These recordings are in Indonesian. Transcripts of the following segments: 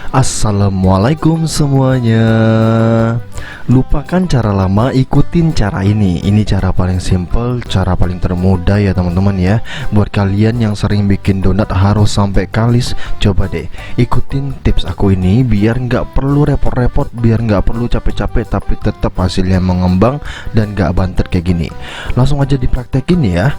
Assalamualaikum semuanya. Lupakan cara lama, ikutin cara ini. Ini cara paling simple, cara paling termudah ya teman-teman ya. Buat kalian yang sering bikin donat harus sampai kalis, coba deh ikutin tips aku ini. Biar nggak perlu repot-repot, biar nggak perlu capek-capek, tapi tetap hasilnya mengembang dan nggak bantet kayak gini. Langsung aja dipraktekin ya.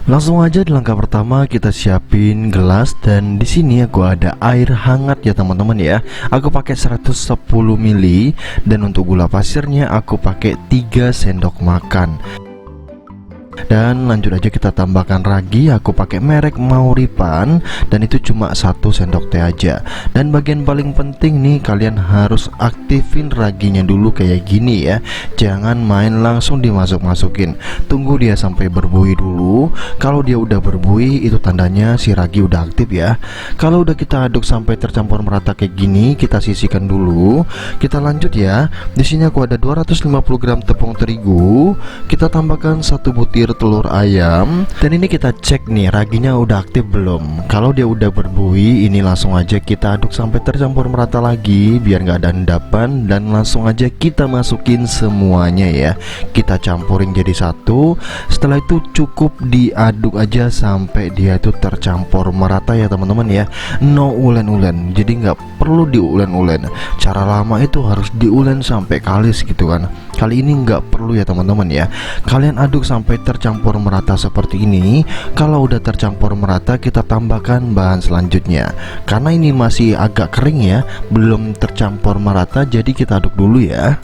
Langsung aja di langkah pertama kita siapin gelas, dan di sini aku ada air hangat ya teman-teman ya. Aku pakai 110 ml, dan untuk gula pasirnya aku pakai 3 sendok makan. Dan lanjut aja kita tambahkan ragi, aku pakai merek Mauripan, dan itu cuma 1 sendok teh aja. Dan bagian paling penting nih, kalian harus aktifin raginya dulu kayak gini ya. Jangan main langsung dimasuk-masukin, tunggu dia sampai berbuih dulu. Kalau dia udah berbuih, itu tandanya si ragi udah aktif ya. Kalau udah kita aduk sampai tercampur merata kayak gini, kita sisihkan dulu. Kita lanjut ya. Di sini aku ada 250 gram tepung terigu. Kita tambahkan 1 butir telur ayam, dan ini kita cek nih raginya udah aktif belum. Kalau dia udah berbuih, ini langsung aja kita aduk sampai tercampur merata lagi biar nggak ada endapan, dan langsung aja kita masukin semuanya ya. Kita campurin jadi satu. Setelah itu cukup diaduk aja sampai dia itu tercampur merata ya teman-teman ya. No ulen-ulen, jadi nggak perlu diulen-ulen. Cara lama itu harus diulen sampai kalis gitu kan. Kali ini nggak perlu ya teman-teman ya. Kalian aduk sampai tercampur merata seperti ini. Kalau udah tercampur merata, kita tambahkan bahan selanjutnya. Karena ini masih agak kering ya, belum tercampur merata, jadi kita aduk dulu ya.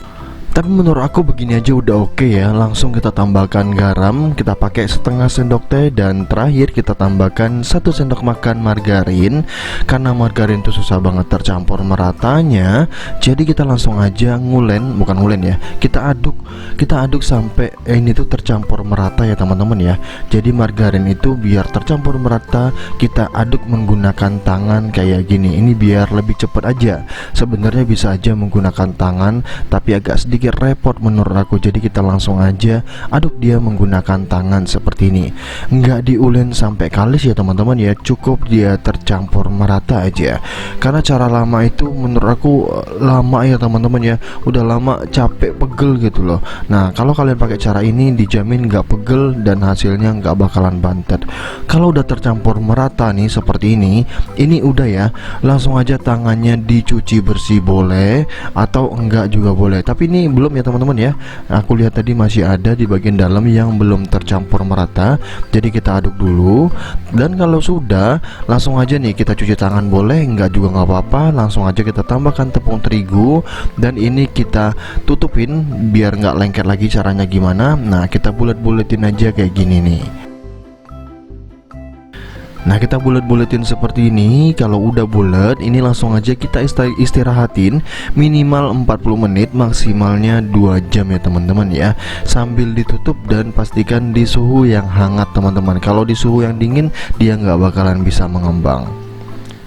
Tapi menurut aku begini aja udah oke ya. Langsung kita tambahkan garam, kita pakai setengah sendok teh, dan terakhir kita tambahkan 1 sendok makan margarin. Karena margarin itu susah banget tercampur meratanya, jadi kita langsung aja ngulen, bukan ngulen ya, kita aduk sampai ini tuh tercampur merata ya teman-teman ya. Jadi margarin itu biar tercampur merata, kita aduk menggunakan tangan kayak gini. Ini biar lebih cepat aja. Sebenarnya bisa aja menggunakan tangan, tapi agak sedikit repot menurut aku, jadi kita langsung aja aduk dia menggunakan tangan seperti ini. Nggak diulen sampai kalis ya teman-teman ya, cukup dia tercampur merata aja. Karena cara lama itu menurut aku lama ya teman-teman ya, udah lama capek pegel gitu loh. Nah kalau kalian pakai cara ini dijamin nggak pegel dan hasilnya nggak bakalan bantet. Kalau udah tercampur merata nih seperti ini udah ya, langsung aja tangannya dicuci bersih boleh, atau enggak juga boleh. Tapi ini belum ya teman-teman ya, aku lihat tadi masih ada di bagian dalam yang belum tercampur merata, jadi kita aduk dulu. Dan kalau sudah, langsung aja nih kita cuci tangan boleh, enggak juga nggak apa-apa. Langsung aja kita tambahkan tepung terigu, dan ini kita tutupin biar nggak lengket lagi. Caranya gimana? Nah kita bulet-buletin aja kayak gini nih. Nah kita bulet-buletin seperti ini. Kalau udah bulet, ini langsung aja kita istirahatin minimal 40 menit, maksimalnya 2 jam ya teman-teman ya. Sambil ditutup dan pastikan di suhu yang hangat teman-teman. Kalau di suhu yang dingin, dia nggak bakalan bisa mengembang.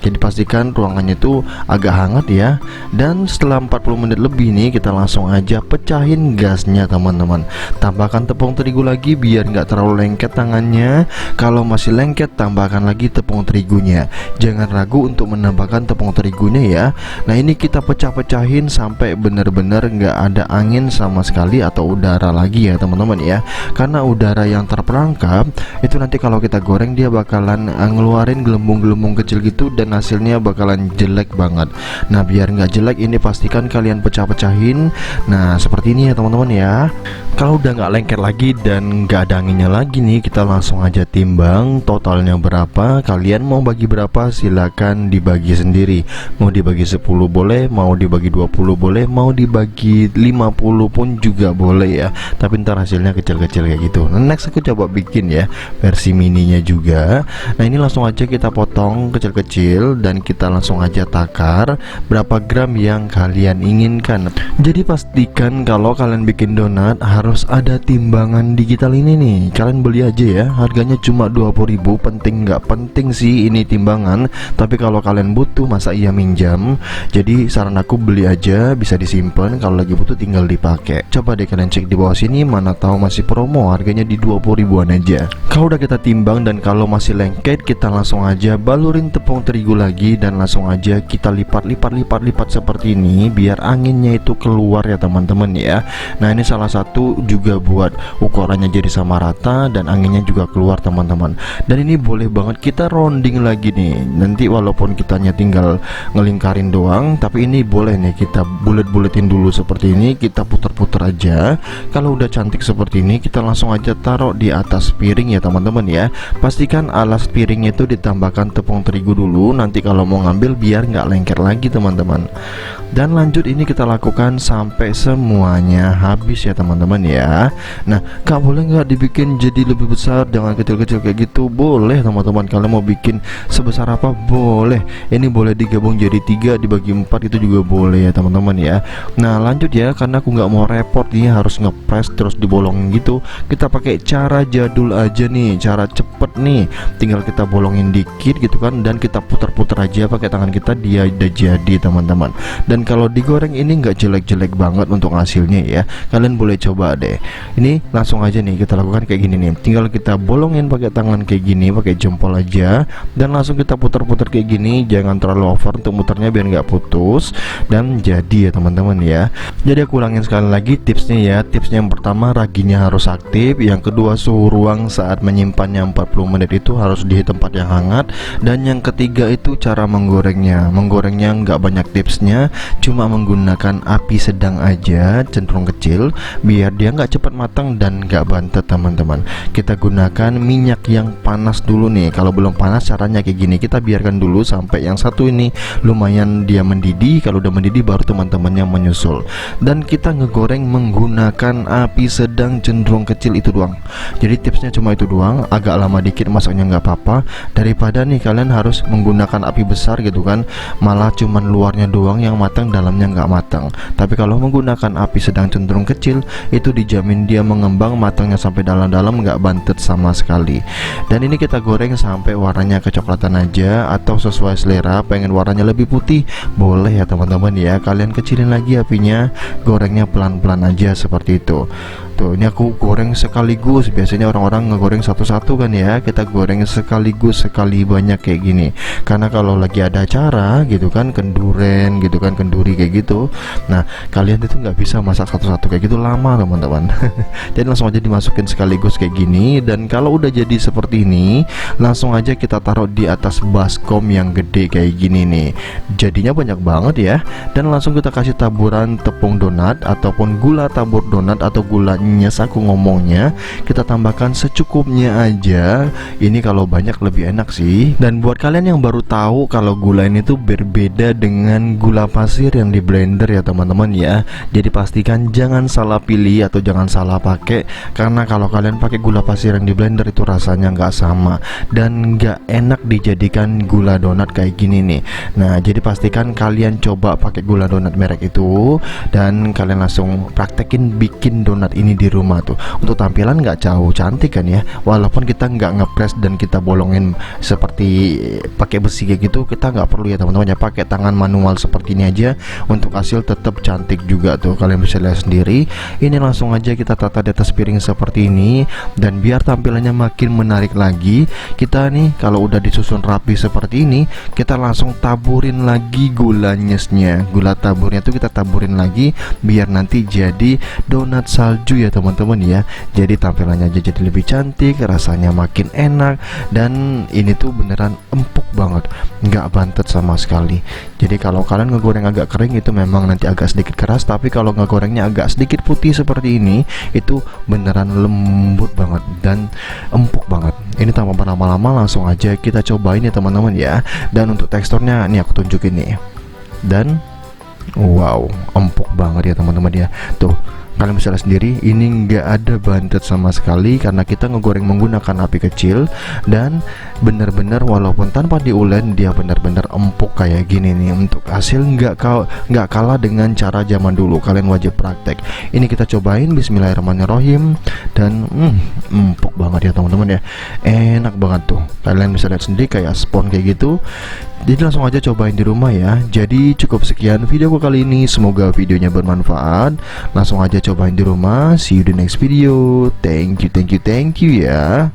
Jadi pastikan ruangannya itu agak hangat ya. Dan setelah 40 menit lebih nih, kita langsung aja pecahin gasnya teman-teman. Tambahkan tepung terigu lagi biar nggak terlalu lengket tangannya. Kalau masih lengket, tambahkan lagi tepung terigunya. Jangan ragu untuk menambahkan tepung terigunya ya. Nah ini kita pecah-pecahin sampai benar-benar nggak ada angin sama sekali atau udara lagi ya teman-teman ya. Karena udara yang terperangkap itu nanti kalau kita goreng dia bakalan ngeluarin gelembung-gelembung kecil gitu, dan hasilnya bakalan jelek banget. Nah biar nggak jelek, ini pastikan kalian pecah-pecahin. Nah seperti ini ya teman-teman ya. Kalau udah nggak lengket lagi dan nggak ada anginnya lagi nih, kita langsung aja timbang totalnya berapa. Kalian mau bagi berapa silakan dibagi sendiri. Mau dibagi 10 boleh, mau dibagi 20 boleh, mau dibagi 50 pun juga boleh ya. Tapi ntar hasilnya kecil-kecil kayak gitu. Nah, next aku coba bikin ya versi mininya juga. Nah ini langsung aja kita potong kecil-kecil. kecil dan kita langsung aja takar berapa gram yang kalian inginkan. Jadi pastikan kalau kalian bikin donat harus ada timbangan digital ini nih. Kalian beli aja ya, harganya cuma 20.000. Penting nggak penting sih ini timbangan, tapi kalau kalian butuh masa iya minjam. Jadi saran aku beli aja, bisa disimpan, kalau lagi butuh tinggal dipakai. Coba deh kalian cek di bawah sini, mana tahu masih promo, harganya di 20.000-an aja. Kalau udah kita timbang dan kalau masih lengket, kita langsung aja balurin tepung terigu lagi dan langsung aja kita lipat seperti ini biar anginnya itu keluar ya teman-teman ya. Nah ini salah satu juga buat ukurannya jadi sama rata dan anginnya juga keluar teman-teman. Dan ini boleh banget kita rounding lagi nih. Nanti walaupun kitanya tinggal ngelingkarin doang, tapi ini boleh nih kita bulet-buletin dulu seperti ini, kita puter-puter aja. Kalau udah cantik seperti ini, kita langsung aja taruh di atas piring ya teman-teman ya. Pastikan alas piringnya itu ditambahkan tepung terigu dulu, nanti kalau mau ngambil biar nggak lengket lagi teman-teman. Dan lanjut ini kita lakukan sampai semuanya habis ya teman-teman ya. Nah gak boleh nggak dibikin jadi lebih besar, jangan kecil-kecil kayak gitu. Boleh teman-teman, kalian mau bikin sebesar apa boleh. Ini boleh digabung jadi 3, dibagi 4 itu juga boleh ya teman-teman ya. Nah lanjut ya, karena aku nggak mau repot nih harus ngepres terus dibolongin gitu, kita pakai cara jadul aja nih, cara cepet nih. Tinggal kita bolongin dikit gitu kan, dan kita putar-putar aja pakai tangan kita, dia udah jadi teman-teman. Dan kalau digoreng ini nggak jelek-jelek banget untuk hasilnya ya, kalian boleh coba deh. Ini langsung aja nih kita lakukan kayak gini nih, tinggal kita bolongin pakai tangan kayak gini, pakai jempol aja, dan langsung kita putar-putar kayak gini. Jangan terlalu over untuk muternya biar nggak putus dan jadi ya teman-teman ya. Jadi aku ulangin sekali lagi tipsnya ya. Tipsnya yang pertama, raginya harus aktif. Yang kedua, suhu ruang saat menyimpannya 40 menit itu harus di tempat yang hangat. Dan yang ketiga itu cara menggorengnya. Menggorengnya nggak banyak tipsnya, cuma menggunakan api sedang aja, cenderung kecil, biar dia nggak cepat matang dan nggak bantet teman-teman. Kita gunakan minyak yang panas dulu nih. Kalau belum panas caranya kayak gini, kita biarkan dulu sampai yang satu ini lumayan dia mendidih. Kalau udah mendidih baru teman-teman yang menyusul. Dan kita ngegoreng menggunakan api sedang cenderung kecil, itu doang. Jadi tipsnya cuma itu doang. Agak lama dikit masaknya nggak apa-apa, daripada nih kalian harus menggunakan api besar gitu kan, malah cuman luarnya doang yang matang, dalamnya nggak matang. Tapi kalau menggunakan api sedang cenderung kecil, itu dijamin dia mengembang, matangnya sampai dalam-dalam, nggak bantet sama sekali. Dan ini kita goreng sampai warnanya kecoklatan aja, atau sesuai selera, pengen warnanya lebih putih boleh ya teman-teman ya. Kalian kecilin lagi apinya, gorengnya pelan-pelan aja seperti itu. Tuh, ini aku goreng sekaligus. Biasanya orang-orang ngegoreng satu-satu kan ya. Kita goreng sekaligus, sekali banyak kayak gini. Karena kalau lagi ada acara gitu kan, kenduren gitu kan, kenduri kayak gitu. Nah, kalian itu nggak bisa masak satu-satu kayak gitu, lama teman-teman. Jadi langsung aja dimasukin sekaligus kayak gini. Dan kalau udah jadi seperti ini, langsung aja kita taruh di atas baskom yang gede kayak gini nih. Jadinya banyak banget ya. Dan langsung kita kasih taburan tepung donat ataupun gula tabur donat atau gula nyes aku ngomongnya, kita tambahkan secukupnya aja. Ini kalau banyak lebih enak sih. Dan buat kalian yang baru tahu kalau gula ini tuh berbeda dengan gula pasir yang di blender ya teman-teman ya. Jadi pastikan jangan salah pilih atau jangan salah pakai, karena kalau kalian pakai gula pasir yang di blender itu rasanya nggak sama dan nggak enak dijadikan gula donat kayak gini nih. Nah jadi pastikan kalian coba pakai gula donat merek itu, dan kalian langsung praktekin bikin donat ini di rumah tuh. Untuk tampilan nggak jauh cantik kan ya, walaupun kita nggak ngepres dan kita bolongin seperti pakai besi kayak gitu, kita nggak perlu ya teman-teman ya, pakai tangan manual seperti ini aja. Untuk hasil tetap cantik juga tuh, kalian bisa lihat sendiri. Ini langsung aja kita tata di atas piring seperti ini, dan biar tampilannya makin menarik lagi, kita nih kalau udah disusun rapi seperti ini, kita langsung taburin lagi gula nyesnya. Gula taburnya tuh kita taburin lagi biar nanti jadi donat salju ya teman-teman ya. Jadi tampilannya aja jadi lebih cantik, rasanya makin enak, dan ini tuh beneran empuk banget, nggak bantet sama sekali. Jadi kalau kalian ngegoreng agak kering itu memang nanti agak sedikit keras, tapi kalau ngegorengnya agak sedikit putih seperti ini, itu beneran lembut banget dan empuk banget. Ini tanpa berlama-lama langsung aja kita cobain ya teman-teman ya. Dan untuk teksturnya nih aku tunjukin nih, dan wow, empuk banget ya teman-teman ya. Tuh Kalian bisa lihat sendiri, ini nggak ada bantet sama sekali karena kita ngegoreng menggunakan api kecil. Dan bener-bener walaupun tanpa diulen, dia bener-bener empuk kayak gini nih. Untuk hasil nggak kalah dengan cara zaman dulu. Kalian wajib praktek. Ini kita cobain, bismillahirrahmanirrahim. Dan empuk banget ya teman-teman ya, enak banget tuh. Kalian bisa lihat sendiri kayak spon kayak gitu. Jadi langsung aja cobain di rumah ya. Jadi cukup sekian videoku kali ini, semoga videonya bermanfaat. Langsung aja cobain di rumah. See you the next video. Thank you ya.